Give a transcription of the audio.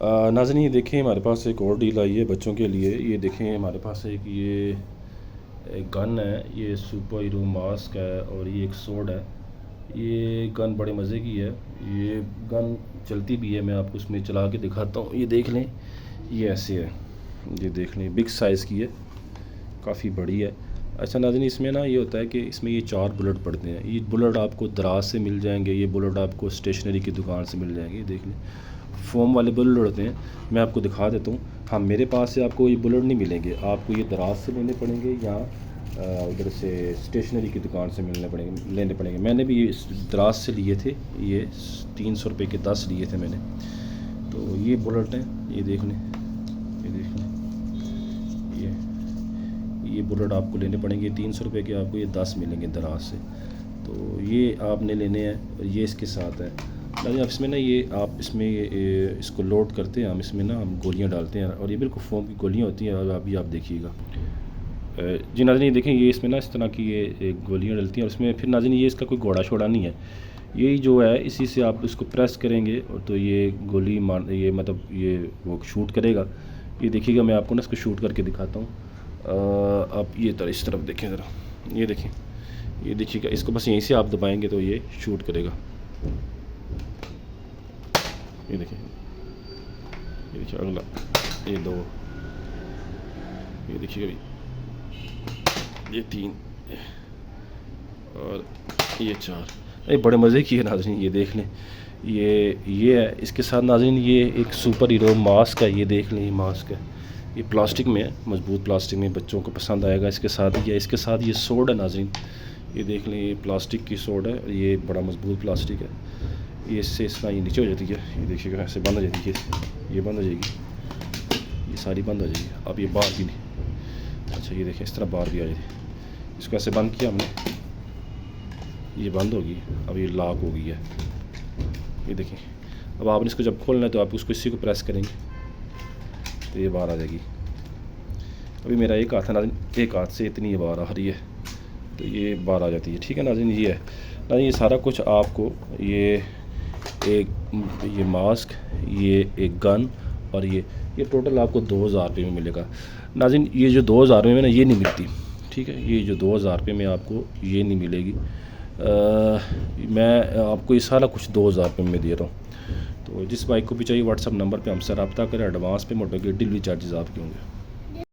ناظرین یہ دیکھیں ہمارے پاس ایک اور ڈیل آئی ہے بچوں کے لیے. یہ دیکھیں ہمارے پاس یہ گن ہے, یہ سپر ہیرو ماسک ہے اور یہ ایک سوڈ ہے. یہ گن بڑے مزے کی ہے, یہ گن چلتی بھی ہے, میں آپ کو اس میں چلا کے دکھاتا ہوں. یہ دیکھ لیں, یہ ایسے ہے, یہ دیکھ لیں بگ سائز کی ہے, کافی بڑی ہے. اچھا ناظرین اس میں نا یہ ہوتا ہے کہ اس میں یہ 4 بلٹ پڑتے ہیں. یہ بلٹ آپ کو دراز سے مل جائیں گے, یہ بلٹ آپ کو اسٹیشنری کی دکان سے مل جائیں گے. یہ دیکھ لیں فوم والے بلٹ ہوتے ہیں, میں آپ کو دکھا دیتا ہوں. ہاں میرے پاس سے آپ کو یہ بلٹ نہیں ملیں گے, آپ کو یہ دراز سے لینے پڑیں گے یا ادھر سے اسٹیشنری کی دکان سے لینے پڑیں گے. میں نے بھی یہ دراز سے لیے تھے, یہ 300 روپے کے 10 لیے تھے میں نے. تو یہ بلٹ ہیں, یہ دیکھ لیں, یہ دیکھ لیں, یہ بلٹ آپ کو لینے پڑیں گے 300 روپے کے, آپ کو یہ 10 ملیں گے دراز سے. تو یہ آپ نے لینے ہیں, اور یہ اس کے ساتھ ہے. اب اس میں نا یہ آپ اس میں اس کو لوڈ کرتے ہیں, ہم اس میں نا ہم گولیاں ڈالتے ہیں, اور یہ بالکل فوم کی گولیاں ہوتی ہیں. اور ابھی آپ دیکھیے گا جی ناظرین, یہ دیکھیں یہ اس میں نا اس طرح کی یہ گولیاں ڈلتی ہیں, اور اس میں پھر ناظرین یہ اس کا کوئی گھوڑا چھوڑا نہیں ہے, یہی جو ہے اسی سے آپ اس کو پریس کریں گے اور تو یہ گولی یہ مطلب یہ وہ شوٹ کرے گا. یہ دیکھیے گا, میں آپ کو نا اس کو شوٹ کر کے دکھاتا ہوں. آپ یہ اس طرف دیکھیں ذرا, یہ دیکھیں, یہ دیکھیے گا, اس کو بس یہیں سے آپ دبائیں گے تو یہ شوٹ کرے گا. یہ دیکھیں, یہ دیکھیے اگلا, یہ 2, یہ دیکھیے گا, یہ 3 اور یہ 4. یہ بڑے مزے کی ہے ناظرین, یہ دیکھ لیں, یہ ہے. اس کے ساتھ ناظرین یہ ایک سپر ہیرو ماسک ہے, یہ دیکھ لیں, یہ ماسک ہے, یہ پلاسٹک میں ہے, مضبوط پلاسٹک میں, بچوں کو پسند آئے گا. اس کے ساتھ یہ سوڈ ہے ناظرین, یہ دیکھ لیں, یہ پلاسٹک کی سوڈ ہے, یہ بڑا مضبوط پلاسٹک ہے. یہ اس سے اس طرح یہ نیچے ہو جاتی ہے, یہ دیکھیے گا ایسے بند ہو جاتی ہے, یہ بند ہو جائے گی, یہ ساری بند ہو جائے گی. اب یہ باہر بھی نہیں, اچھا یہ دیکھیں اس طرح باہر بھی آ جائے. اس کو ایسے بند کیا ہم نے, یہ بند ہوگی, اب یہ لاک ہو گئی ہے. یہ دیکھیں, اب آپ نے اس کو جب کھولنا ہے تو آپ اس کو اسی کو پریس کریں گے تو یہ باہر آ جائے گی. ابھی میرا ایک ہاتھ ہے ناظرین, ایک ہاتھ سے اتنی باہر آ رہی ہے, تو یہ باہر آ جاتی ہے. ٹھیک ہے ناظرین, یہ ہے ناظرین, یہ سارا کچھ آپ کو یہ ماسک, یہ ایک گن, اور یہ ٹوٹل آپ کو 2000 روپے میں ملے گا. ناظرین یہ جو 2000 روپے میں نا یہ نہیں ملتی, ٹھیک ہے, یہ جو 2000 روپے میں آپ کو یہ نہیں ملے گی. میں آپ کو یہ سارا کچھ 2000 روپے میں دے رہا ہوں. تو جس بائک کو بھی چاہیے واٹس اپ نمبر پہ ہم سے رابطہ کریں. ایڈوانس پیمنٹ ہوگی, ڈیلیوری چارجز آپ کے ہوں گے.